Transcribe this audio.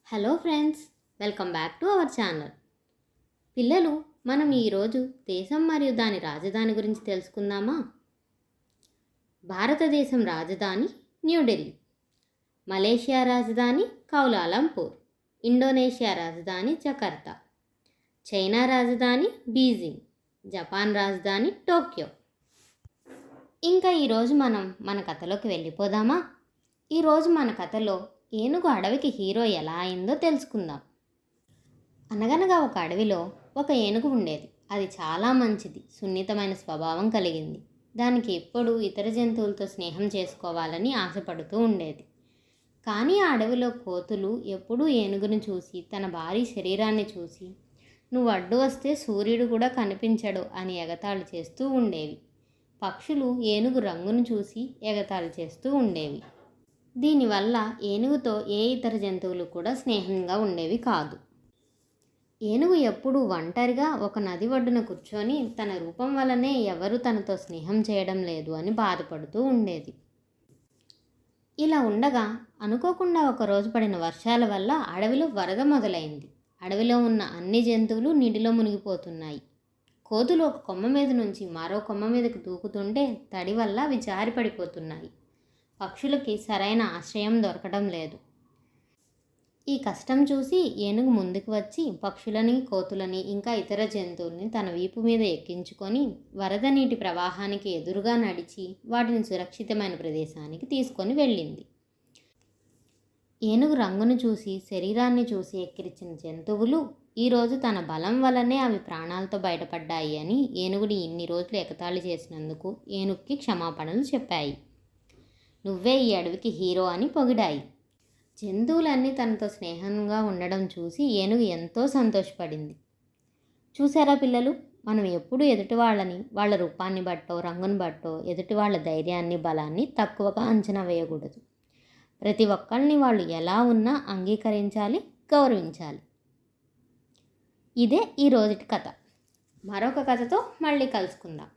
Hello friends, welcome back to our channel. పిల్లలు, మనం ఈరోజు దేశం మరియు దాని రాజధాని గురించి తెలుసుకుందామా? భారతదేశం రాజధాని న్యూఢిల్లీ, మలేషియా రాజధాని కౌలాలంపూర్, ఇండోనేషియా రాజధాని జకర్తా, చైనా రాజధాని బీజింగ్, జపాన్ రాజధాని టోక్యో. ఇంకా ఈరోజు మనం మన కథలోకి వెళ్ళిపోదామా? ఈరోజు మన కథలో ఏనుగు అడవికి హీరో ఎలా అయిందో తెలుసుకుందాం. అనగనగా ఒక అడవిలో ఒక ఏనుగు ఉండేది. అది చాలా మంచిది, సున్నితమైన స్వభావం కలిగింది. దానికి ఎప్పుడూ ఇతర జంతువులతో స్నేహం చేసుకోవాలని ఆశపడుతూ ఉండేది. కానీ ఆ అడవిలో కోతులు ఎప్పుడూ ఏనుగును చూసి, తన భారీ శరీరాన్ని చూసి, నువ్వు అడ్డు వస్తే సూర్యుడు కూడా కనిపించడు అని ఎగతాళి చేస్తూ ఉండేవి. పక్షులు ఏనుగు రంగును చూసి ఎగతాళి చేస్తూ ఉండేవి. దీనివల్ల ఏనుగుతో ఏ ఇతర జంతువులు కూడా స్నేహంగా ఉండేవి కాదు. ఏనుగు ఎప్పుడూ ఒంటరిగా ఒక నది ఒడ్డున కూర్చొని తన రూపం వల్లనే ఎవరూ తనతో స్నేహం చేయడం లేదు అని బాధపడుతూ ఉండేది. ఇలా ఉండగా అనుకోకుండా ఒకరోజు పడిన వర్షాల వల్ల అడవిలో వరద మొదలైంది. అడవిలో ఉన్న అన్ని జంతువులు నీటిలో మునిగిపోతున్నాయి. కోతులు ఒక కొమ్మ మీద నుంచి మరో కొమ్మ మీదకు దూకుతుంటే తడి వల్ల అవి జారి పడిపోతున్నాయి. పక్షులకి సరైన ఆశ్రయం దొరకడం లేదు. ఈ కష్టం చూసి ఏనుగు ముందుకు వచ్చి పక్షులని, కోతులని, ఇంకా ఇతర జంతువుల్ని తన వీపు మీద ఎక్కించుకొని వరద నీటి ప్రవాహానికి ఎదురుగా నడిచి వాటిని సురక్షితమైన ప్రదేశానికి తీసుకొని వెళ్ళింది. ఏనుగు రంగును చూసి, శరీరాన్ని చూసి ఎక్కిరించిన జంతువులు ఈరోజు తన బలం వల్లనే అవి ప్రాణాలతో బయటపడ్డాయి అని ఏనుగుని ఇన్ని రోజులు ఎగతాళి చేసినందుకు ఏనుగుకి క్షమాపణలు చెప్పాయి. నువ్వే ఈ అడవికి హీరో అని పొగిడాయి. జంతువులన్నీ తనతో స్నేహంగా ఉండడం చూసి ఏనుగు ఎంతో సంతోషపడింది. చూసారా పిల్లలు, మనం ఎప్పుడూ ఎదుటి వాళ్ళని వాళ్ళ రూపాన్ని బట్టో, రంగుని బట్టో, ఎదుటి వాళ్ళ ధైర్యాన్ని, బలాన్ని తక్కువగా అంచనా వేయకూడదు. ప్రతి ఒక్కరిని వాళ్ళు ఎలా ఉన్నా అంగీకరించాలి, గౌరవించాలి. ఇదే ఈ రోజుటి కథ. మరొక కథతో మళ్ళీ కలుసుకుందాం.